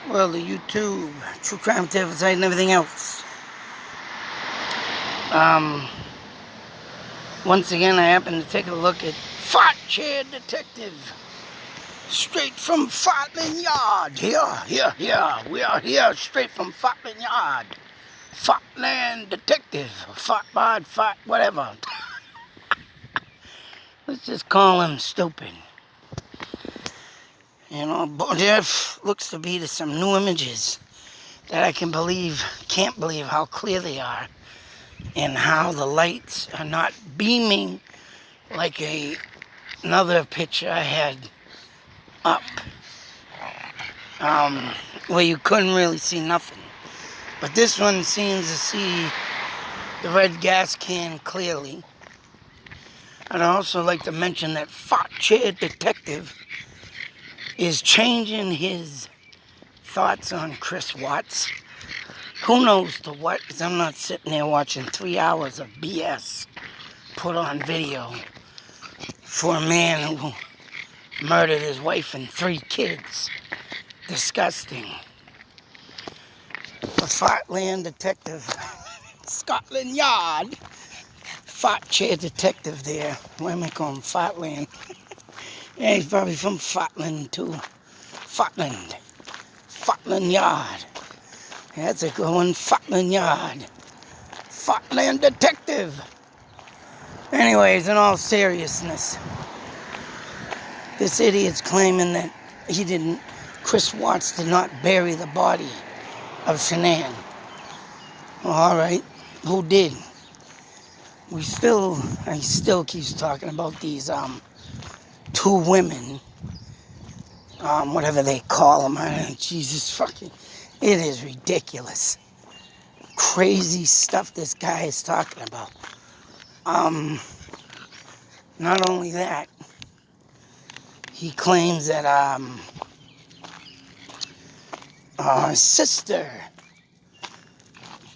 Well, the YouTube, True Crime Tale site, and everything else. Once again, I happened to take a look at Fart Chair Detective. Straight from Fartland Yard. Here. We are here, straight from Fartland Yard. Fartland Detective. Fartbod, Fart, whatever. Let's just call him stupid. You know, there looks to be some new images that I can't believe how clear they are, and how the lights are not beaming like another picture I had up, where you couldn't really see nothing. But this one seems to see the red gas can clearly. I'd also like to mention that Fart Chair Detective is changing his thoughts on Chris Watts. Who knows to what, because I'm not sitting there watching 3 hours of BS put on video for a man who murdered his wife and 3 kids. Disgusting. The Fartland Detective, Scotland Yard. Fart Chair Detective there. Why am I calling him Fartland? Yeah, he's probably from Fartland too. Fartland Yard. Yeah, that's a good one. Fartland Yard. Fartland Detective. Anyways, in all seriousness, this idiot's claiming that Chris Watts did not bury the body of Shanann. Well, alright, who did? He still keeps talking about these 2 women, whatever they call them. Jesus fucking, it is ridiculous. Crazy stuff this guy is talking about. Not only that, he claims that his sister,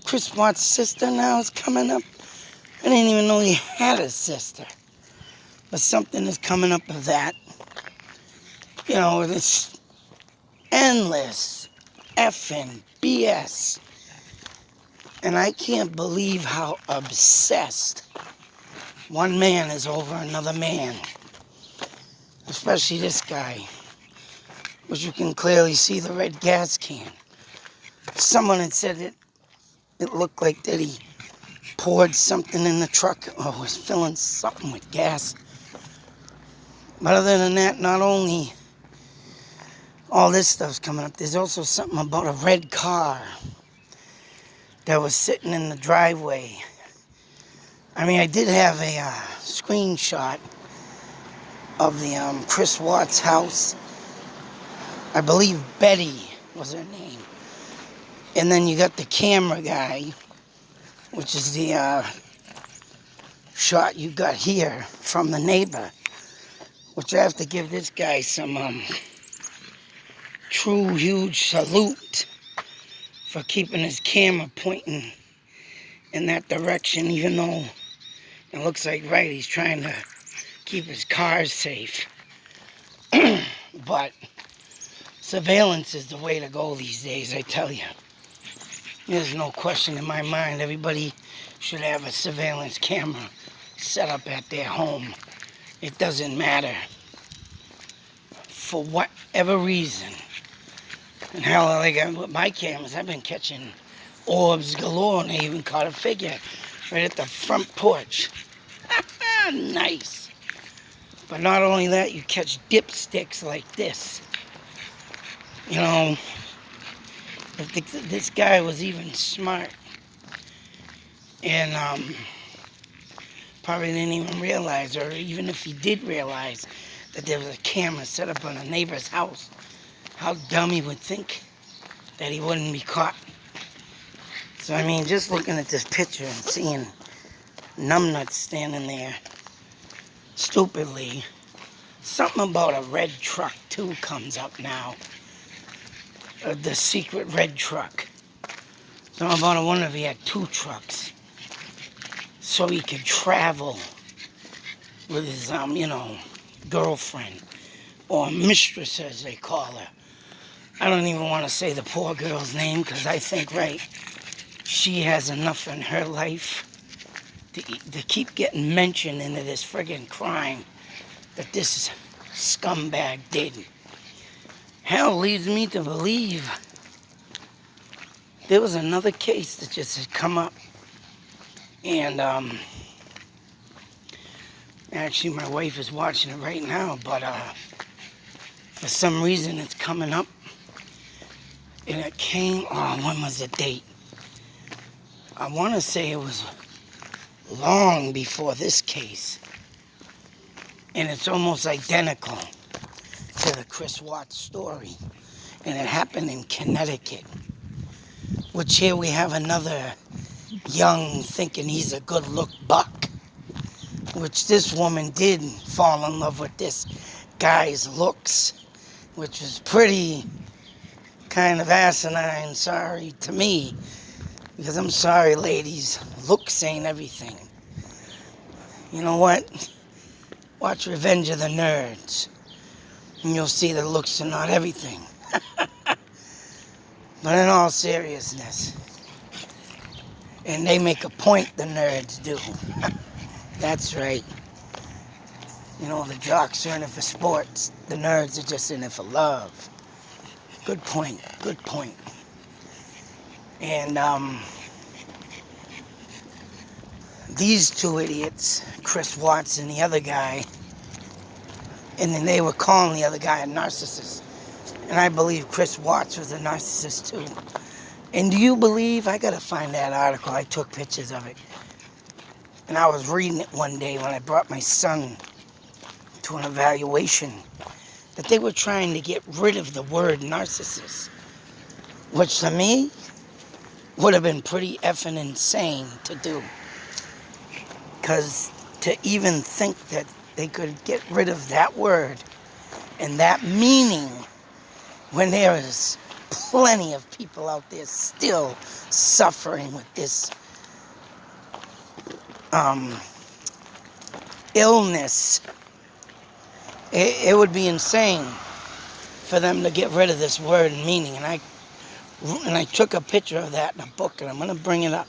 Chris Watts' sister now is coming up. I didn't even know he had a sister. But something is coming up of that. You know, it's endless effing BS. And I can't believe how obsessed one man is over another man. Especially this guy. Which you can clearly see the red gas can. Someone had said it looked like that he poured something in the truck or was filling something with gas. But other than that, not only all this stuff's coming up, there's also something about a red car that was sitting in the driveway. I mean, I did have a screenshot of the Chris Watts house. I believe Betty was her name. And then you got the camera guy, which is the shot you got here from the neighbor, which I have to give this guy some true huge salute for keeping his camera pointing in that direction, even though it looks like, right, he's trying to keep his cars safe. But surveillance is the way to go these days, I tell you. There's no question in my mind. Everybody should have a surveillance camera set up at their home. It doesn't matter. For whatever reason. And hell, like with my cameras, I've been catching orbs galore, and I even caught a figure right at the front porch. Nice. But not only that, you catch dipsticks like this. You know, if this guy was even smart and probably didn't even realize, or even if he did realize that there was a camera set up on a neighbor's house, how dumb he would think that he wouldn't be caught. So, I mean, just looking at this picture and seeing numbnuts standing there stupidly, something about a red truck, too, comes up now. The secret red truck. Something about I wonder if he had 2 trucks, so he could travel with his, girlfriend, or mistress, as they call her. I don't even want to say the poor girl's name because I think, right, she has enough in her life to keep getting mentioned into this friggin' crime that this scumbag did. Hell leads me to believe there was another case that just had come up. And actually my wife is watching it right now, but for some reason it's coming up. And it came, when was the date? I want to say it was long before this case. And it's almost identical to the Chris Watts story. And it happened in Connecticut. Which here we have another young thinking he's a good look buck. Which this woman did fall in love with this guy's looks. Which was pretty kind of asinine, sorry to me. Because I'm sorry, ladies, looks ain't everything. You know what? Watch Revenge of the Nerds. And you'll see that looks are not everything. But in all seriousness, and they make a point, the nerds do. That's right. You know, the jocks are in it for sports. The nerds are just in it for love. Good point, good point. And these two idiots, Chris Watts and the other guy, and then they were calling the other guy a narcissist. And I believe Chris Watts was a narcissist too. And do you believe, I gotta find that article, I took pictures of it. And I was reading it one day when I brought my son to an evaluation, that they were trying to get rid of the word narcissist. Which to me, would have been pretty effing insane to do. Because to even think that they could get rid of that word and that meaning when there is plenty of people out there still suffering with this illness, it would be insane for them to get rid of this word and meaning. And I took a picture of that in a book, and I'm going to bring it up.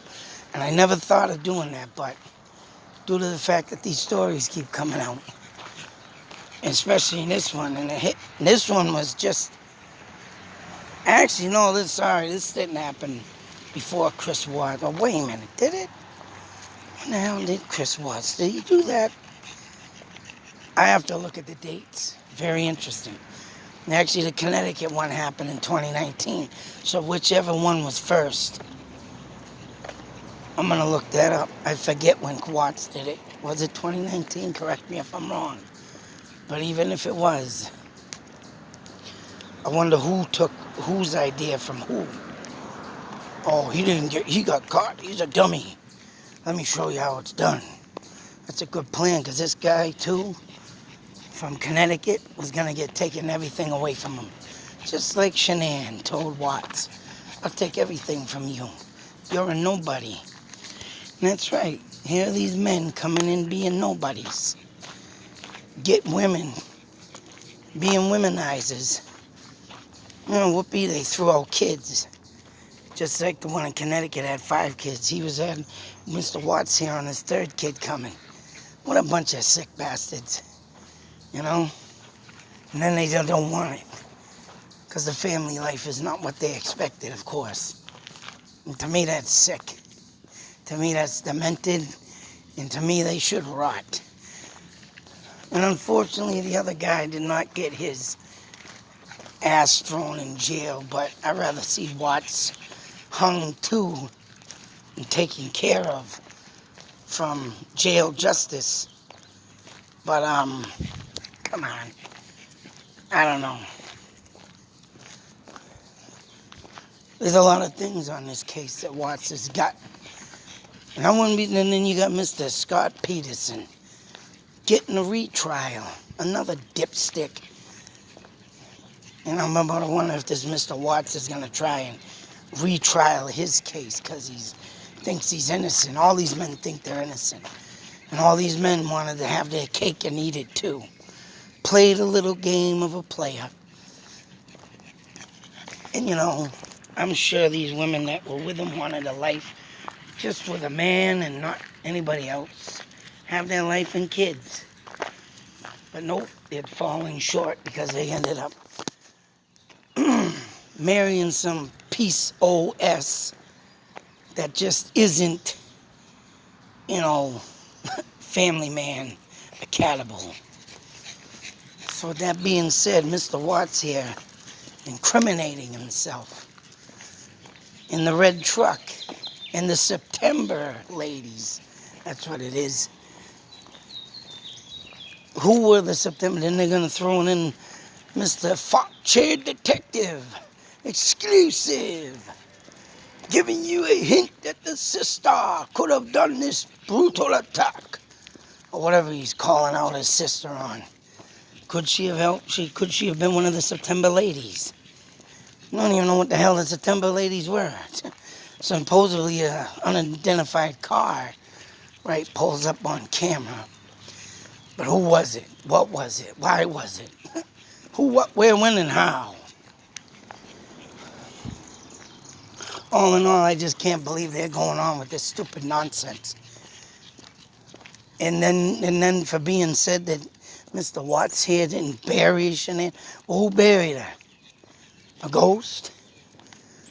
And I never thought of doing that, but due to the fact that these stories keep coming out, especially in this one, and this one was just, actually, no, this didn't happen before Chris Watts. Oh, wait a minute, did it? When the hell did Chris Watts, did he do that? I have to look at the dates. Very interesting. And actually, the Connecticut one happened in 2019. So whichever one was first, I'm going to look that up. I forget when Watts did it. Was it 2019? Correct me if I'm wrong. But even if it was, I wonder who took whose idea from who. Oh, he got caught. He's a dummy. Let me show you how it's done. That's a good plan, because this guy, too, from Connecticut, was going to get taken everything away from him. Just like Shanann told Watts, I'll take everything from you. You're a nobody. And that's right. Here are these men coming in being nobodies. Get women, being womenizers. You know, whoopee, they threw out kids. Just like the one in Connecticut had 5 kids. He was had Mr. Watts here on his 3rd kid coming. What a bunch of sick bastards. You know? And then they don't want it. Because the family life is not what they expected, of course. And to me, that's sick. To me, that's demented. And to me, they should rot. And unfortunately, the other guy did not get his ass thrown in jail. But I'd rather see Watts hung too and taken care of from jail justice. But, come on. I don't know. There's a lot of things on this case that Watts has got. And I wouldn't be, and then you got Mr. Scott Peterson getting a retrial. Another dipstick. And I'm about to wonder if this Mr. Watts is going to try and retrial his case because he thinks he's innocent. All these men think they're innocent. And all these men wanted to have their cake and eat it too. Played a little game of a player. And I'm sure these women that were with him wanted a life just with a man and not anybody else. Have their life and kids. But nope, they're falling short because they ended up marrying some piece OS that just isn't, family man compatible. So with that being said, Mr. Watts here incriminating himself in the red truck, in the September ladies. That's what it is. Who were the September? Then they're going to throw in Mr. Fox Chair Detective. Exclusive. Giving you a hint that the sister could have done this brutal attack. Or whatever he's calling out his sister on. Could she have helped? Could she have been one of the September ladies? I don't even know what the hell the September ladies were. Supposedly an unidentified car, right, pulls up on camera. But who was it? What was it? Why was it? Who, what, where, when, and how? All in all, I just can't believe they're going on with this stupid nonsense. And then for being said that Mr. Watts here didn't bury Shanann. Well, who buried her? A ghost?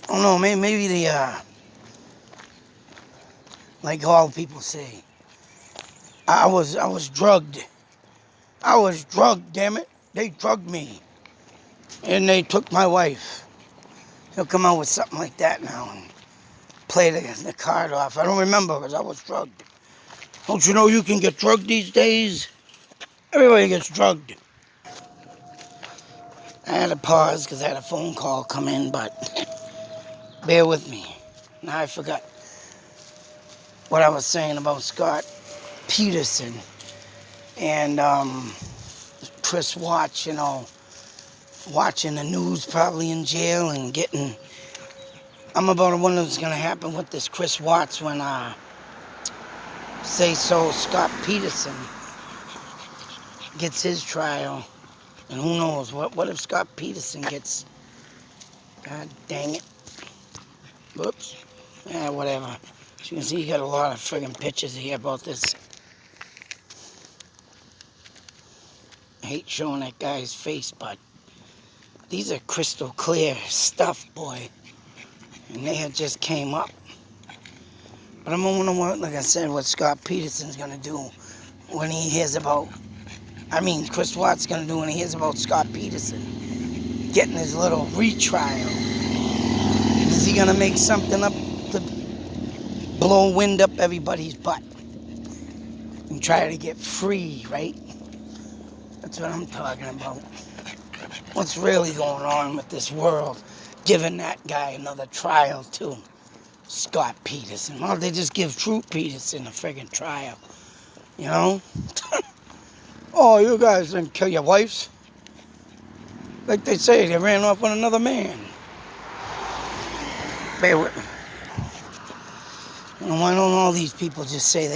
I don't know, maybe like all people say. I was drugged. I was drugged, damn it. They drugged me. And they took my wife. He'll come out with something like that now and play the card off. I don't remember because I was drugged. Don't you know you can get drugged these days? Everybody gets drugged. I had to pause because I had a phone call come in, but bear with me. Now I forgot what I was saying about Scott Peterson and Chris Watts, watching the news, probably in jail and getting... I'm about to wonder what's going to happen with this Chris Watts when, Scott Peterson gets his trial. And who knows, what if Scott Peterson gets... God dang it. Whoops. Whatever. As you can see, you got a lot of friggin' pictures here about this. I hate showing that guy's face, but these are crystal clear stuff, boy. And they had just came up. But I'm wondering what, like I said, what Scott Peterson's gonna do when he hears about... Chris Watts gonna do when he hears about Scott Peterson getting his little retrial. Is he gonna make something up to blow wind up everybody's butt and try to get free, right? That's what I'm talking about. What's really going on with this world, giving that guy another trial too? Scott Peterson. Why don't they just give True Peterson a friggin' trial? Oh, you guys didn't kill your wives? Like they say, they ran off with another man. Bear with me. Why don't all these people just say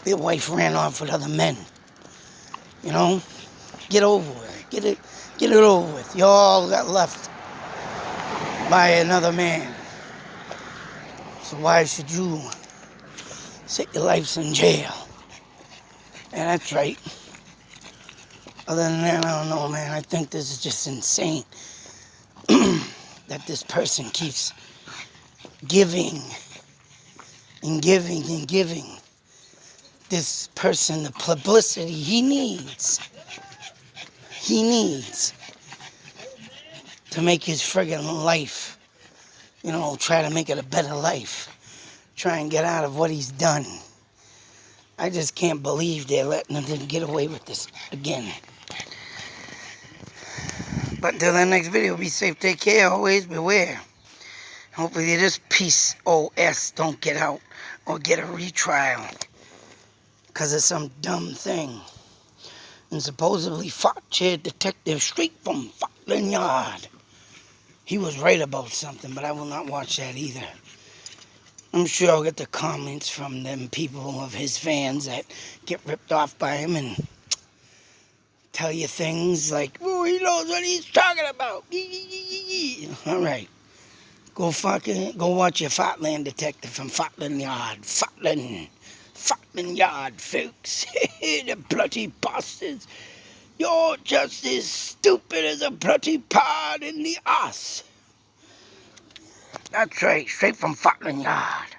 their wife ran off with other men? Get over it. Get it over with. You all got left by another man. So why should you sit your lives in jail? And that's right. Other than that, I don't know, man. I think this is just insane that this person keeps giving and giving and giving this person the publicity he needs. He needs to make his friggin' life, try to make it a better life. Try and get out of what he's done. I just can't believe they're letting him get away with this again. But until that next video, be safe, take care, always beware. Hopefully this piece OS don't get out or get a retrial because of some dumb thing. And supposedly Fox Chair Detective straight from Scotland Yard. He was right about something, but I will not watch that either. I'm sure I'll get the comments from them people of his fans that get ripped off by him and tell you things like, Oh, he knows what he's talking about. All right. Go watch your Fatland Detective from Fatland Yard. Fatland Yard, folks. The bloody bastards. You're just as stupid as a bloody pod in the ass. That's right, straight from Fatland Yard.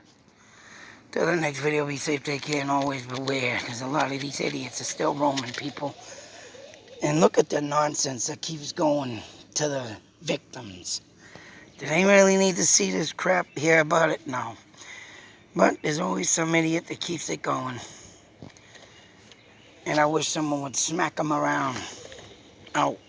Till the next video, be safe, take care, and always beware, because a lot of these idiots are still roaming people. And look at the nonsense that keeps going to the victims. Do they really need to see this crap, hear about it? No. But there's always some idiot that keeps it going. And I wish someone would smack them around. Out.